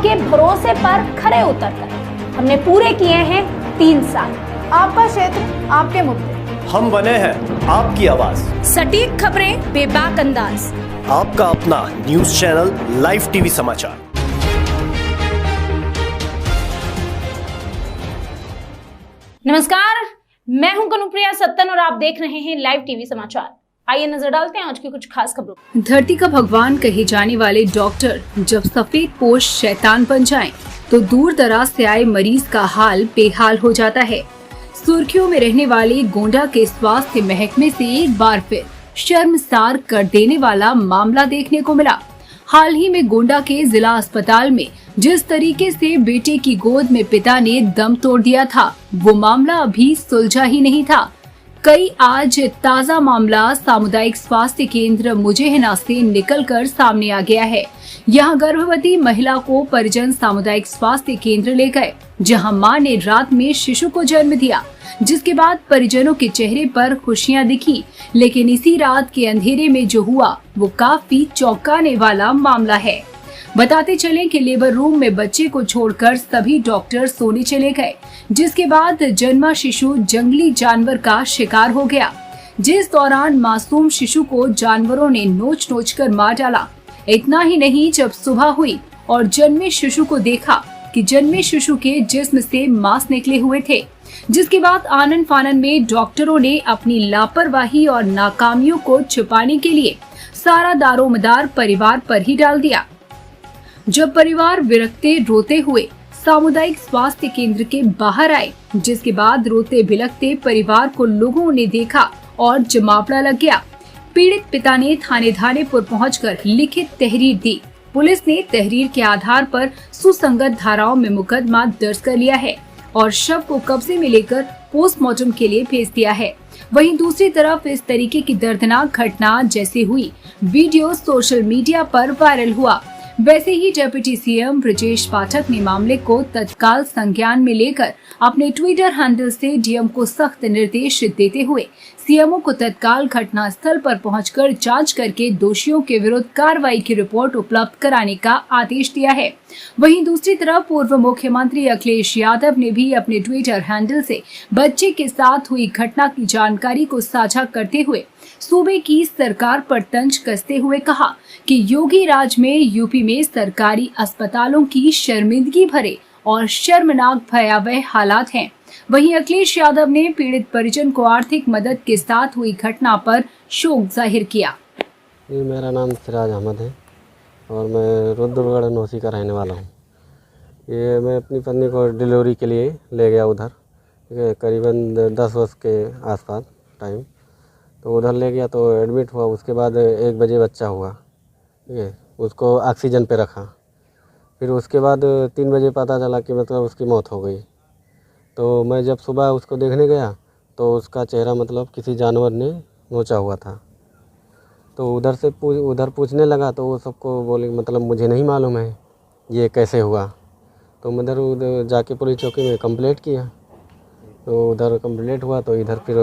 आपके भरोसे पर खरे उतरकर हमने पूरे किए हैं 3 साल। आपका क्षेत्र, आपके मुद्दे, हम बने हैं आपकी आवाज। सटीक खबरें, बेबाक अंदाज, आपका अपना न्यूज चैनल लाइव टीवी समाचार। नमस्कार, मैं हूं कनुप्रिया सत्तन और आप देख रहे हैं लाइव टीवी समाचार। आइए नजर डालते हैं आज की कुछ खास खबरों। धरती का भगवान कहे जाने वाले डॉक्टर जब सफेद पोश शैतान बन जाएं, तो दूर दराज से आए मरीज का हाल बेहाल हो जाता है। सुर्खियों में रहने वाले गोंडा के स्वास्थ्य महकमे से एक बार फिर शर्मसार कर देने वाला मामला देखने को मिला। हाल ही में गोंडा के जिला अस्पताल में जिस तरीके से बेटे की गोद में पिता ने दम तोड़ दिया था, वो मामला अभी सुलझा ही नहीं था। आज ताजा मामला सामुदायिक स्वास्थ्य केंद्र मुजेहना से निकलकर सामने आ गया है। यहां गर्भवती महिला को परिजन सामुदायिक स्वास्थ्य केंद्र ले गए, जहां मां ने रात में शिशु को जन्म दिया, जिसके बाद परिजनों के चेहरे पर खुशियां दिखी। लेकिन इसी रात के अंधेरे में जो हुआ वो काफी चौंकाने वाला मामला है। बताते चलें कि लेबर रूम में बच्चे को छोड़कर सभी डॉक्टर सोने चले गए, जिसके बाद जन्मा शिशु जंगली जानवर का शिकार हो गया, जिस दौरान मासूम शिशु को जानवरों ने नोच नोच कर मार डाला। इतना ही नहीं, जब सुबह हुई और जन्मे शिशु को देखा कि जन्मे शिशु के जिस्म से मांस निकले हुए थे, जिसके बाद आनन फानन में डॉक्टरों ने अपनी लापरवाही और नाकामियों को छुपाने के लिए सारा दारोमदार परिवार पर ही डाल दिया। जब परिवार विरक्ते रोते हुए सामुदायिक स्वास्थ्य केंद्र के बाहर आए, जिसके बाद रोते बिलखते परिवार को लोगों ने देखा और जमावड़ा लग गया। पीड़ित पिता ने थाने धानेपुर पहुंचकर लिखित तहरीर दी। पुलिस ने तहरीर के आधार पर सुसंगत धाराओं में मुकदमा दर्ज कर लिया है और शव को कब्जे में लेकर पोस्टमार्टम के लिए भेज दिया है। वहीं दूसरी तरफ इस तरीके की दर्दनाक घटना जैसे हुई, वीडियो सोशल मीडिया पर वायरल हुआ। वैसे ही डिप्टी सीएम ब्रजेश पाठक ने मामले को तत्काल संज्ञान में लेकर अपने ट्विटर हैंडल से डीएम को सख्त निर्देश देते हुए सीएमओ को तत्काल घटना स्थल पर पहुंचकर जांच करके दोषियों के विरुद्ध कार्रवाई की रिपोर्ट उपलब्ध कराने का आदेश दिया है। वहीं दूसरी तरफ पूर्व मुख्यमंत्री अखिलेश यादव ने भी अपने ट्विटर हैंडल से बच्चे के साथ हुई घटना की जानकारी को साझा करते हुए सूबे की सरकार पर तंज कसते हुए कहा कि योगी राज में यूपी में सरकारी अस्पतालों की शर्मिंदगी भरे और शर्मनाक भयावह हालात हैं। वहीं अखिलेश यादव ने पीड़ित परिजन को आर्थिक मदद के साथ हुई घटना पर शोक जाहिर किया। मेरा नाम सिराज अहमद है और मैं रुद्रगढ़ नौसी का रहने वाला हूँ। ये मैं अपनी पत्नी को डिलीवरी के लिए ले गया उधर, करीबन 10 वर्ष के आसपास टाइम, तो उधर ले गया तो एडमिट हुआ। उसके बाद 1 बजे बच्चा हुआ, ठीक है, उसको ऑक्सीजन पे रखा। फिर उसके बाद 3 बजे पता चला कि मतलब उसकी मौत हो गई। तो मैं जब सुबह उसको देखने गया तो उसका चेहरा मतलब किसी जानवर ने नोचा हुआ था। तो उधर पूछने लगा तो वो सबको बोले मतलब मुझे नहीं मालूम है ये कैसे हुआ। तो मैं उधर जाके पुलिस चौकी में कंप्लेंट किया, तो उधर कंप्लेंट हुआ तो इधर फिर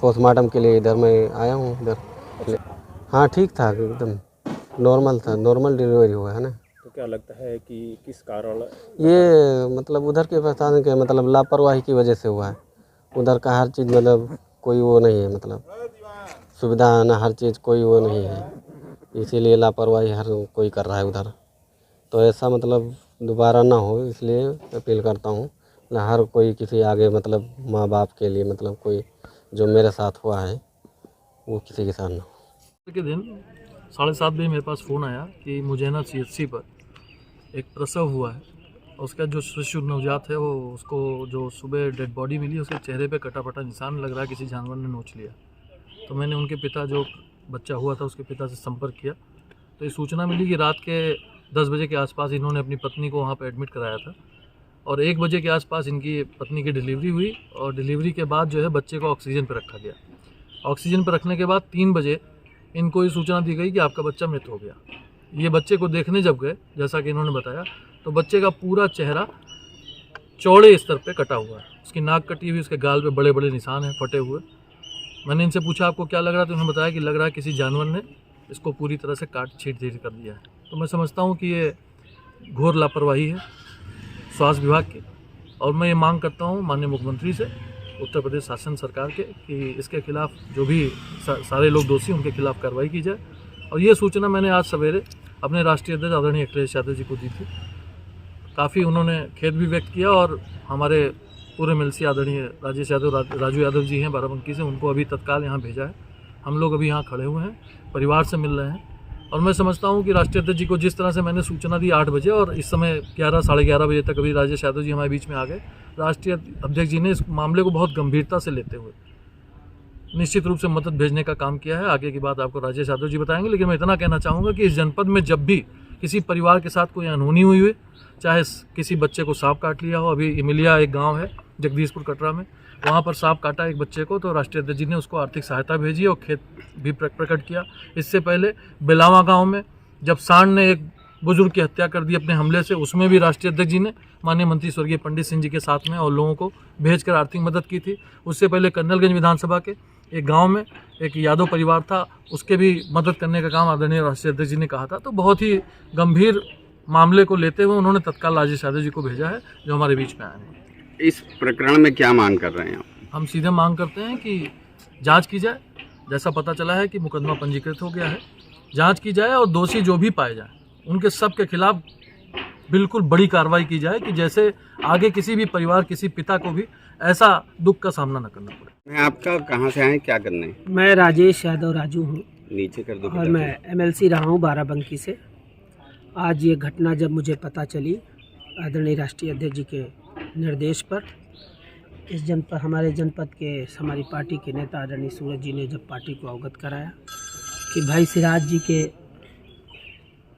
पोस्टमार्टम के लिए इधर मैं आया हूँ इधर। हाँ ठीक था, एकदम नॉर्मल था, नॉर्मल डिलीवरी हुआ है ना। तो क्या लगता है कि किस कारण ये मतलब उधर के प्रशासन के मतलब लापरवाही की वजह से हुआ है। उधर का हर चीज़ मतलब कोई वो नहीं है, मतलब सुविधा ना हर चीज़ कोई वो नहीं है, इसीलिए लापरवाही हर कोई कर रहा है उधर। तो ऐसा मतलब दोबारा ना हो, इसलिए अपील करता हूँ हर कोई किसी आगे मतलब माँ बाप के लिए मतलब कोई जो मेरे साथ हुआ है वो किसी के साथ ना हो। के दिन 7:30 बजे मेरे पास फ़ोन आया कि मुजेहना सीएचसी पर एक प्रसव हुआ है। उसका जो शिशु नवजात है वो उसको जो सुबह डेड बॉडी मिली, उसके चेहरे पे कटा फटा निशान लग रहा है किसी जानवर ने नोच लिया। तो मैंने उनके पिता, जो बच्चा हुआ था उसके पिता से संपर्क किया तो ये सूचना मिली कि रात के 10 बजे के आसपास इन्होंने अपनी पत्नी को वहाँ पर एडमिट कराया था और 1 बजे के आसपास इनकी पत्नी की डिलीवरी हुई और डिलीवरी के बाद जो है बच्चे को ऑक्सीजन पर रखा गया। ऑक्सीजन पर रखने के बाद 3 बजे इनको ये सूचना दी गई कि आपका बच्चा मृत हो गया। ये बच्चे को देखने जब गए, जैसा कि इन्होंने बताया, तो बच्चे का पूरा चेहरा चौड़े स्तर पे कटा हुआ है, उसकी नाक कटी हुई, उसके गाल पे बड़े बड़े निशान हैं फटे हुए। मैंने इनसे पूछा आपको क्या लग रहा है, तो उन्होंने बताया कि लग रहा है किसी जानवर ने इसको पूरी तरह से काट छीट कर दिया है। तो मैं समझता हूँ कि ये घोर लापरवाही है स्वास्थ्य विभाग की। और मैं ये मांग करता हूँ माननीय मुख्यमंत्री से, उत्तर प्रदेश शासन सरकार के, कि इसके खिलाफ जो भी सारे लोग दोषी उनके खिलाफ कार्रवाई की जाए। और ये सूचना मैंने आज सवेरे अपने राष्ट्रीय अध्यक्ष आदरणीय अखिलेश यादव जी को दी थी। काफ़ी उन्होंने खेद भी व्यक्त किया और हमारे पूरे एमएलसी आदरणीय राजेश यादव राजू यादव जी हैं बाराबंकी से, उनको अभी तत्काल यहाँ भेजा है। हम लोग अभी यहाँ खड़े हुए हैं, परिवार से मिल रहे हैं। और मैं समझता हूँ कि राष्ट्रीय अध्यक्ष जी को जिस तरह से मैंने सूचना दी 8 बजे और इस समय 11 साढ़े 11 बजे तक अभी राजेश यादव जी हमारे बीच में आ गए। राष्ट्रीय अध्यक्ष जी ने इस मामले को बहुत गंभीरता से लेते हुए निश्चित रूप से मदद भेजने का काम किया है। आगे की बात आपको राजेश यादव जी बताएंगे, लेकिन मैं इतना कहना चाहूँगा कि इस जनपद में जब भी किसी परिवार के साथ कोई अनहोनी हुई है, चाहे किसी बच्चे को सांप काट लिया हो, अभी इमिलिया एक गाँव है जगदीशपुर कटरा में, वहाँ पर सांप काटा एक बच्चे को, तो राष्ट्रीय अध्यक्ष जी ने उसको आर्थिक सहायता भेजी और खेद भी प्रकट किया। इससे पहले बेलावा गांव में जब सांड ने एक बुजुर्ग की हत्या कर दी अपने हमले से, उसमें भी राष्ट्रीय अध्यक्ष जी ने माननीय मंत्री स्वर्गीय पंडित सिंह जी के साथ में और लोगों को भेजकर आर्थिक मदद की थी। उससे पहले कर्नलगंज विधानसभा के एक गाँव में एक यादव परिवार था, उसके भी मदद करने का काम आदरणीय राष्ट्रीय अध्यक्ष जी ने कहा था। तो बहुत ही गंभीर मामले को लेते हुए उन्होंने तत्काल राजेश यादव जी को भेजा है, जो हमारे बीच में आए हैं। इस प्रकरण में क्या मांग कर रहे हैं आप? हम सीधे मांग करते हैं कि जांच की जाए। जैसा पता चला है कि मुकदमा पंजीकृत हो गया है, जांच की जाए और दोषी जो भी पाए जाए उनके सब के खिलाफ बिल्कुल बड़ी कार्रवाई की जाए, कि जैसे आगे किसी भी परिवार, किसी पिता को भी ऐसा दुख का सामना न करना पड़े। मैं आपका कहाँ से आए, क्या करने? मैं राजेश यादव राजू हूँ, नीचे कर दो। और मैं एमएलसी रहा हूँ बाराबंकी से। आज ये घटना जब मुझे पता चली आदरणीय राष्ट्रीय अध्यक्ष जी के निर्देश पर, इस जनपद हमारे जनपद के हमारी पार्टी के नेता आदरणीय सूरज जी ने जब पार्टी को अवगत कराया कि भाई सिराज जी के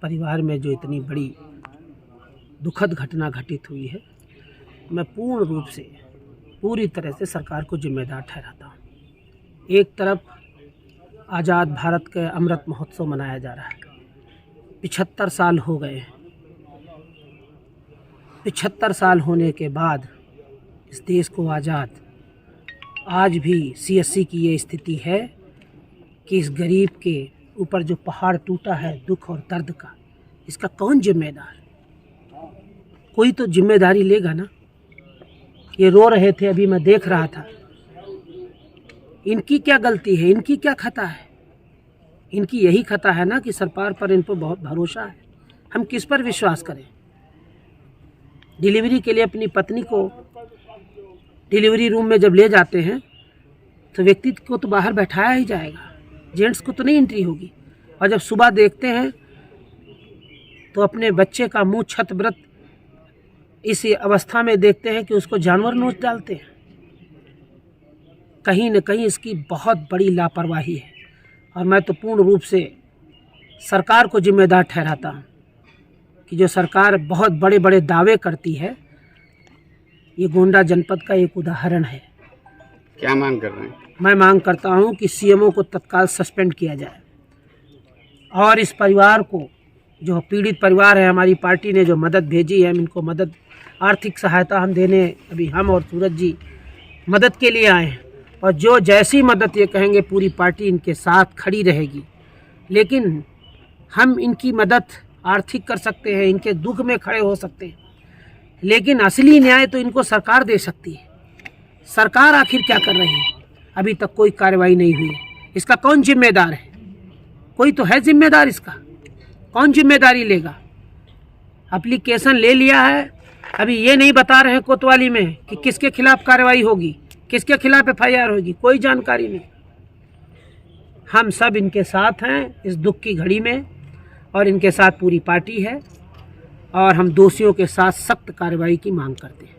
परिवार में जो इतनी बड़ी दुखद घटना घटित हुई है, मैं पूर्ण रूप से पूरी तरह से सरकार को जिम्मेदार ठहराता हूँ। एक तरफ आज़ाद भारत के अमृत महोत्सव मनाया जा रहा है, 75 साल हो गए। 75 साल होने के बाद इस देश को आज़ाद, आज भी सीएससी की ये स्थिति है कि इस गरीब के ऊपर जो पहाड़ टूटा है दुख और दर्द का, इसका कौन जिम्मेदार? कोई तो जिम्मेदारी लेगा ना। ये रो रहे थे, अभी मैं देख रहा था। इनकी क्या गलती है, इनकी क्या खता है? इनकी यही खता है ना कि सरकार पर इन पर बहुत भरोसा है। हम किस पर विश्वास करें? डिलीवरी के लिए अपनी पत्नी को डिलीवरी रूम में जब ले जाते हैं तो व्यक्ति को तो बाहर बैठाया ही जाएगा, जेंट्स को तो नहीं एंट्री होगी। और जब सुबह देखते हैं तो अपने बच्चे का मुंह छतव्रत इस अवस्था में देखते हैं कि उसको जानवर नोच डालते हैं। कहीं न कहीं इसकी बहुत बड़ी लापरवाही है, और मैं तो पूर्ण रूप से सरकार को जिम्मेदार ठहराता हूँ कि जो सरकार बहुत बड़े बड़े दावे करती है, ये गोंडा जनपद का एक उदाहरण है। क्या मांग कर रहे हैं? मैं मांग करता हूँ कि सीएमओ को तत्काल सस्पेंड किया जाए और इस परिवार को, जो पीड़ित परिवार है, हमारी पार्टी ने जो मदद भेजी है, हम इनको मदद, आर्थिक सहायता हम देने, अभी हम और सूरज जी मदद के लिए आए हैं। और जो जैसी मदद ये कहेंगे पूरी पार्टी इनके साथ खड़ी रहेगी। लेकिन हम इनकी मदद आर्थिक कर सकते हैं, इनके दुख में खड़े हो सकते हैं, लेकिन असली न्याय तो इनको सरकार दे सकती है। सरकार आखिर क्या कर रही है? अभी तक कोई कार्रवाई नहीं हुई है। इसका कौन जिम्मेदार है? कोई तो है जिम्मेदार इसका। कौन जिम्मेदारी लेगा? एप्लीकेशन ले लिया है, अभी ये नहीं बता रहे हैं कोतवाली में कि किसके खिलाफ कार्रवाई होगी, किसके खिलाफ एफआईआर होगी, कोई जानकारी नहीं। हम सब इनके साथ हैं इस दुख की घड़ी में, और इनके साथ पूरी पार्टी है, और हम दोषियों के साथ सख्त कार्रवाई की मांग करते हैं।